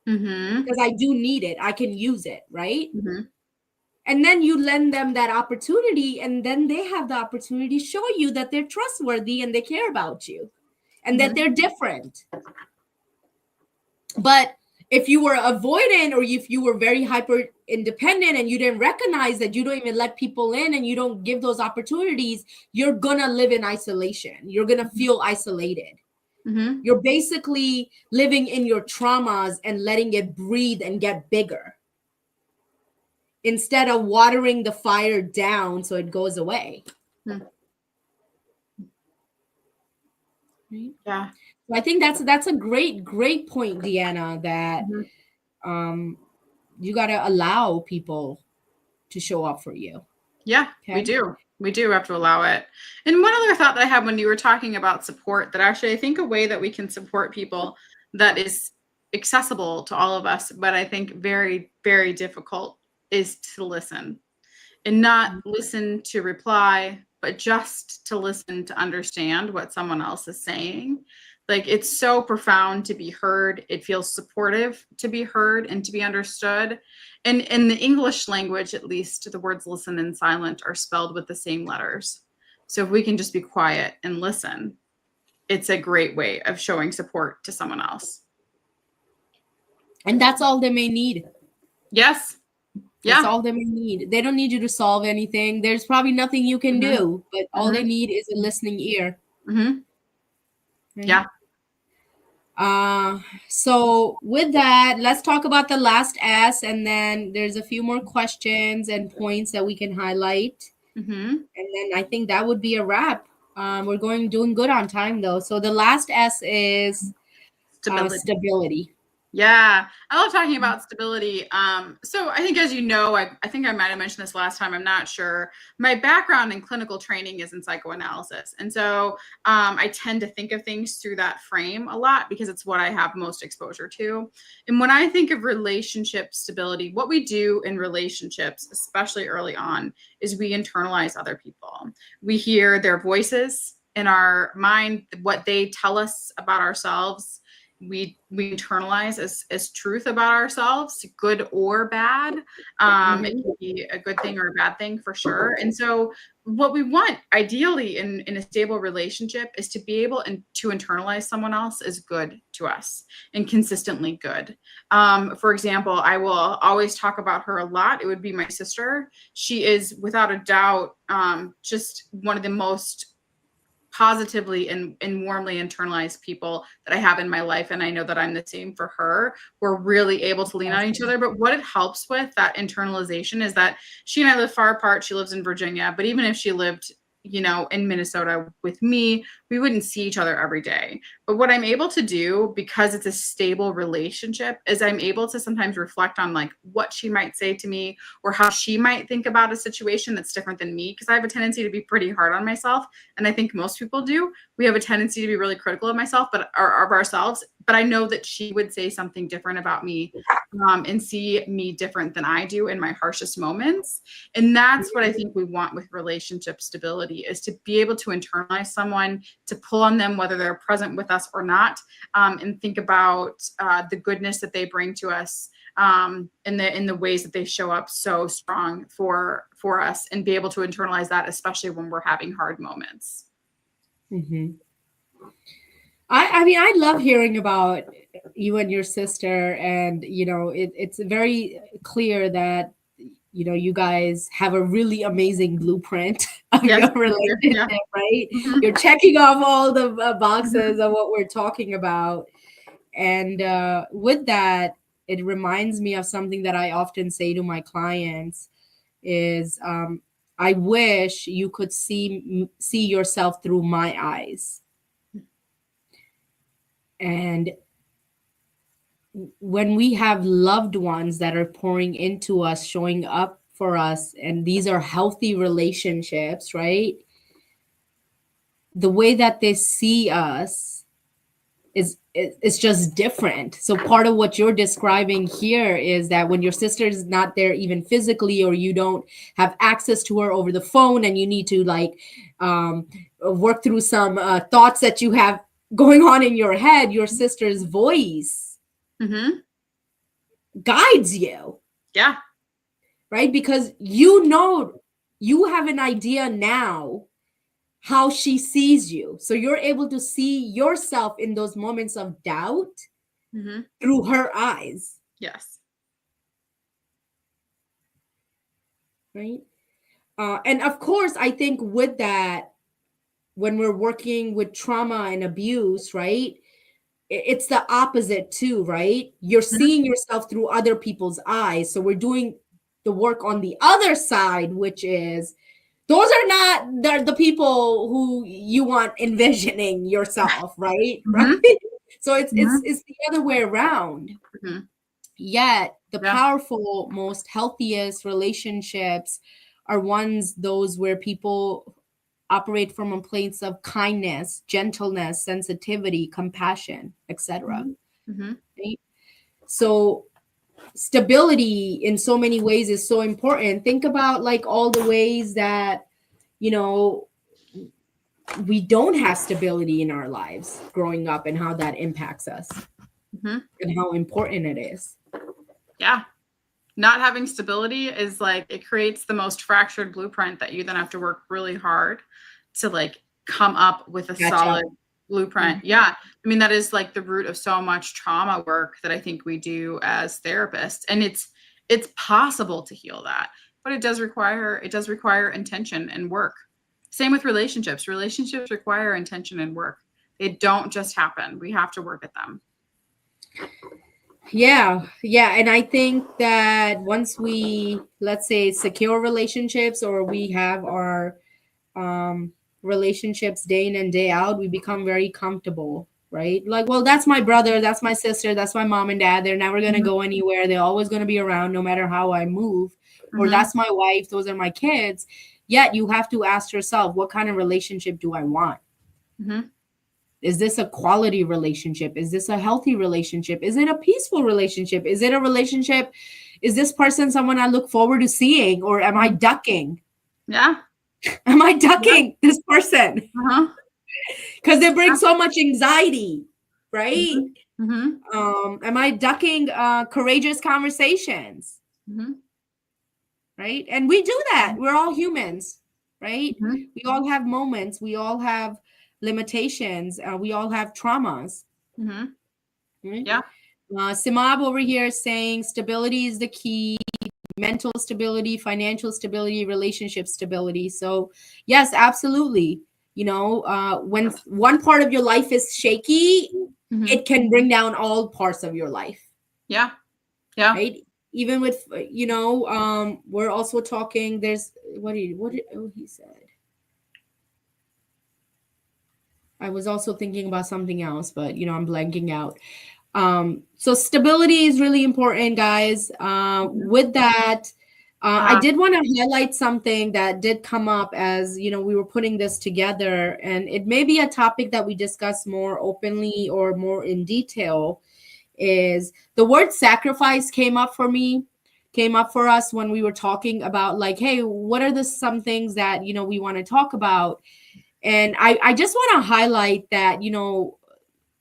Speaker 2: Because I do need it. I can use it, right? And then you lend them that opportunity, and then they have the opportunity to show you that they're trustworthy and they care about you and that they're different. But if you were avoidant or if you were very hyper independent and you didn't recognize that you don't even let people in and you don't give those opportunities, you're going to live in isolation. You're going to feel isolated.
Speaker 1: Mm-hmm.
Speaker 2: You're basically living in your traumas and letting it breathe and get bigger instead of watering the fire down so it goes away.
Speaker 1: Mm.
Speaker 2: Right?
Speaker 1: Yeah.
Speaker 2: So I think that's a great point, Deanna, that
Speaker 1: Mm-hmm.
Speaker 2: you got to allow people to show up for you.
Speaker 1: Yeah,
Speaker 2: Okay?
Speaker 1: we do. We do have to allow it. And one other thought that I had when you were talking about support, that actually I think a way that we can support people that is accessible to all of us, but I think very, very difficult, is to listen, and not listen to reply, but just to listen to understand what someone else is saying. Like, it's so profound to be heard. It feels supportive to be heard and to be understood. And in the English language, at least, the words listen and silent are spelled with the same letters. So if we can just be quiet and listen, it's a great way of showing support to someone else.
Speaker 2: And that's all they may need.
Speaker 1: Yes. Yeah.
Speaker 2: That's all they may need. They don't need you to solve anything. There's probably nothing you can do, but all they need is a listening ear.
Speaker 1: Mm-hmm.
Speaker 2: Right?
Speaker 1: Yeah.
Speaker 2: So with that, let's talk about the last S, and then there's a few more questions and points that we can highlight.
Speaker 1: Mm-hmm.
Speaker 2: And then I think that would be a wrap. We're doing good on time though. So the last S is stability.
Speaker 1: Yeah, I love talking about stability. So I think, as you know, I think I might have mentioned this last time, I'm not sure. My background in clinical training is in psychoanalysis. And so I tend to think of things through that frame a lot because it's what I have most exposure to. And when I think of relationship stability, what we do in relationships, especially early on, is we internalize other people. We hear their voices in our mind, what they tell us about ourselves. We internalize as truth about ourselves, good or bad. It can be a good thing or a bad thing for sure. And so what we want ideally in a stable relationship is to be able to internalize someone else as good to us and consistently good. For example, I will always talk about her a lot. It would be my sister. She is without a doubt just one of the most positively and warmly internalized people that I have in my life. And I know that I'm the same for her. We're really able to lean on each other. But what it helps with that internalization is that she and I live far apart. She lives in Virginia, but even if she lived, in Minnesota with me, we wouldn't see each other every day. But what I'm able to do, because it's a stable relationship, is I'm able to sometimes reflect on like what she might say to me or how she might think about a situation that's different than me. Because I have a tendency to be pretty hard on myself. And I think most people do. We have a tendency to be really critical of myself, but of ourselves. But I know that she would say something different about me and see me different than I do in my harshest moments. And that's what I think we want with relationship stability, is to be able to internalize someone, to pull on them, whether they're present with us or not, and think about the goodness that they bring to us in the ways that they show up so strong for us, and be able to internalize that, especially when we're having hard moments.
Speaker 2: Mm-hmm. I mean, I love hearing about you and your sister, and it's very clear that you guys have a really amazing blueprint of your relationship, right? Mm-hmm. You're checking off all the boxes of what we're talking about, and with that, it reminds me of something that I often say to my clients: is I wish you could see yourself through my eyes. And when we have loved ones that are pouring into us, showing up for us, and these are healthy relationships, right? The way that they see us is just different. So part of what you're describing here is that when your sister is not there even physically, or you don't have access to her over the phone, and you need to work through some thoughts that you have going on in your head, your sister's voice guides you.
Speaker 1: Yeah.
Speaker 2: Right? Because you have an idea now how she sees you. So you're able to see yourself in those moments of doubt through her eyes.
Speaker 1: Yes.
Speaker 2: Right? And of course, I think with that, when we're working with trauma and abuse, right? It's the opposite too, right? You're seeing yourself through other people's eyes. So we're doing the work on the other side, which is those are not the people who you want envisioning yourself, right? Right. So it's the other way around. Yet the powerful, most healthiest relationships are those where people operate from a place of kindness, gentleness, sensitivity, compassion, etc. Right? So stability in so many ways is so important. Think about like all the ways that, you know, we don't have stability in our lives growing up and how that impacts us and how important it is.
Speaker 1: Yeah. Not having stability is like, it creates the most fractured blueprint that you then have to work really hard to like come up with a solid blueprint. Yeah. I mean, that is like the root of so much trauma work that I think we do as therapists. And it's possible to heal that, but it does require intention and work. Same with relationships. Relationships require intention and work. They don't just happen. We have to work at them.
Speaker 2: Yeah. And I think that once we, let's say, secure relationships, or we have our relationships day in and day out, we become very comfortable, right? Like, well, that's my brother, that's my sister, that's my mom and dad. They're never going to go anywhere. They're always going to be around no matter how I move. Or that's my wife, those are my kids. Yet you have to ask yourself, what kind of relationship do I want? Is this a quality relationship? Is this a healthy relationship? Is it a peaceful relationship? Is it a relationship? Is this person someone I look forward to seeing? Or am I ducking?
Speaker 1: Yeah.
Speaker 2: Am I ducking this person? Because they bring so much anxiety, right? Am I ducking courageous conversations? Right? And we do that. We're all humans, right? We all have moments. We all have limitations. We all have traumas. Right?
Speaker 1: Yeah.
Speaker 2: Simab over here is saying stability is the key. Mental stability, financial stability, relationship stability. So yes, absolutely. You know, when one part of your life is shaky, it can bring down all parts of your life.
Speaker 1: Yeah.
Speaker 2: Right. Even with, you know, we're also talking, there's he said. I was also thinking about something else, but you know, I'm blanking out. So stability is really important, guys. With that, I did want to highlight something that did come up as, you know, we were putting this together, and it may be a topic that we discuss more openly or more in detail. Is the word sacrifice came up for us when we were talking about like, hey, what are some things that, you know, we want to talk about? And I just want to highlight that, you know,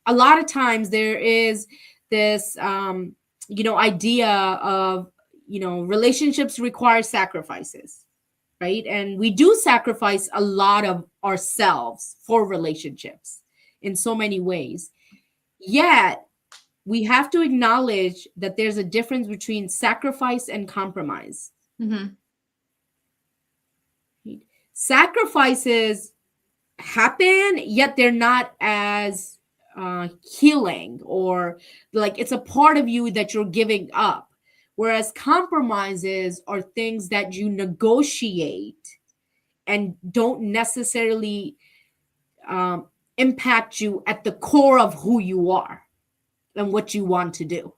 Speaker 2: a lot of times there is this, you know, idea of, you know, relationships require sacrifices, right? And we do sacrifice a lot of ourselves for relationships in so many ways. Yet we have to acknowledge that there's a difference between sacrifice and compromise. Sacrifices happen, yet they're not as healing, or like it's a part of you that you're giving up. Whereas compromises are things that you negotiate and don't necessarily impact you at the core of who you are and what you want to do.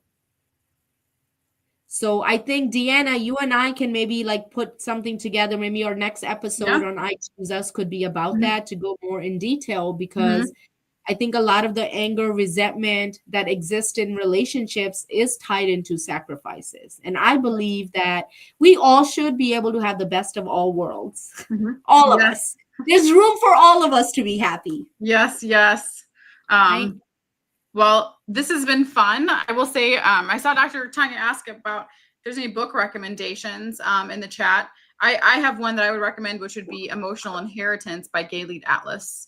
Speaker 2: So I think, Deanna, you and I can maybe like put something together. Maybe our next episode on I Choose Us could be about that, to go more in detail, because I think a lot of the anger, resentment that exists in relationships is tied into sacrifices. And I believe that we all should be able to have the best of all worlds. All of us. There's room for all of us to be happy.
Speaker 1: Yes. Right? Well, this has been fun. I will say, I saw Dr. Tanya ask about if there's any book recommendations in the chat. I have one that I would recommend, which would be Emotional Inheritance by Gayle Atlas,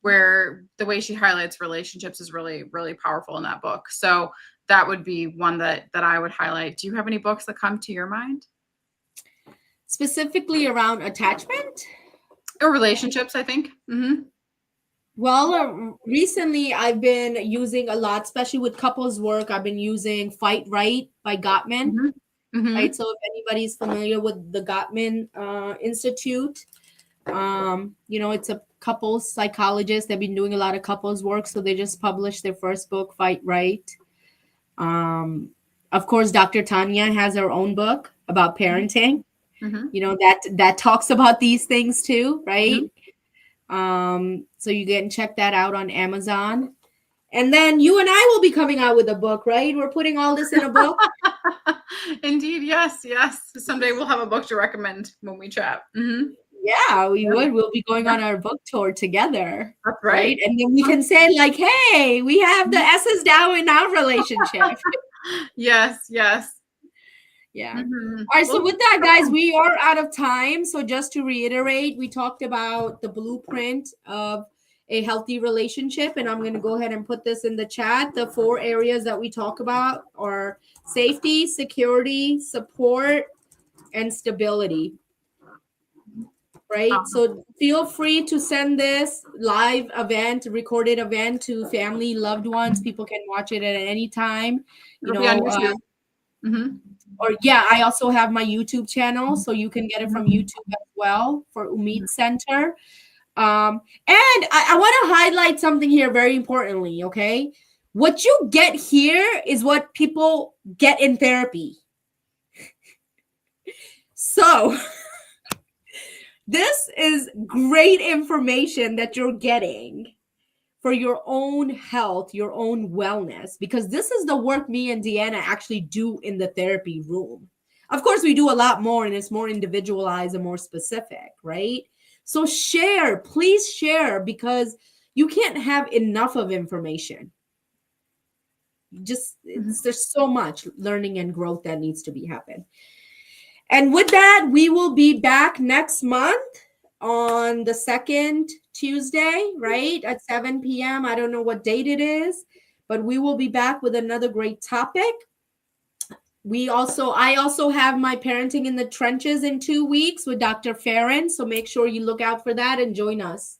Speaker 1: where the way she highlights relationships is really, really powerful in that book. So that would be one that I would highlight. Do you have any books that come to your mind?
Speaker 2: Specifically around attachment?
Speaker 1: Or relationships, I think.
Speaker 2: Well, recently I've been using a lot, especially with couples work. I've been using Fight Right by Gottman. Right. So if anybody's familiar with the Gottman Institute, it's a couples psychologist. They've been doing a lot of couples work. So they just published their first book, Fight Right. Of course, Dr. Tanya has her own book about parenting. That talks about these things too, right? So you can check that out on Amazon. And then you and I will be coming out with a book, right? We're putting all this in a book.
Speaker 1: Indeed, yes. Someday we'll have a book to recommend when we chat.
Speaker 2: Yeah, we would. We'll be going on our book tour together.
Speaker 1: That's right.
Speaker 2: And then we can say like, hey, we have the S's down in our relationship.
Speaker 1: Yes.
Speaker 2: Yeah. All right. So with that, guys, we are out of time. So just to reiterate, we talked about the blueprint of a healthy relationship. And I'm going to go ahead and put this in the chat. The 4 areas that we talk about are safety, security, support, and stability. Right. So feel free to send this live event, recorded event to family, loved ones. People can watch it at any time. Or I also have my YouTube channel, so you can get it from YouTube as well for Umid Center. And I want to highlight something here very importantly, okay? What you get here is what people get in therapy. So this is great information that you're getting for your own health, your own wellness, because this is the work me and Deanna actually do in the therapy room. Of course, we do a lot more and it's more individualized and more specific, right? So share, please share, because you can't have enough of information. There's so much learning and growth that needs to be happening. And with that, we will be back next month on the second Tuesday, right, at 7 p.m. I don't know what date it is, but we will be back with another great topic. I also have my Parenting in the Trenches in 2 weeks with Dr. Farron, so make sure you look out for that and join us.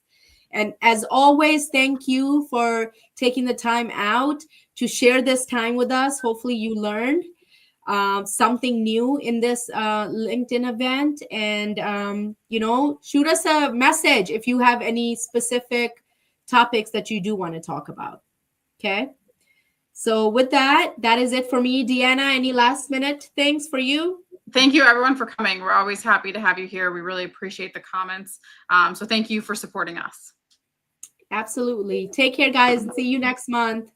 Speaker 2: And as always, thank you for taking the time out to share this time with us. Hopefully you learned something new in this LinkedIn event, and shoot us a message if you have any specific topics that you do want to talk about. Okay, so with that is it for me. Deanna, any last minute things for you?
Speaker 1: Thank you everyone for coming. We're always happy to have you here. We really appreciate the comments, so thank you for supporting us.
Speaker 2: Absolutely. Take care, guys, and see you next month.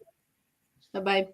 Speaker 2: Bye-bye.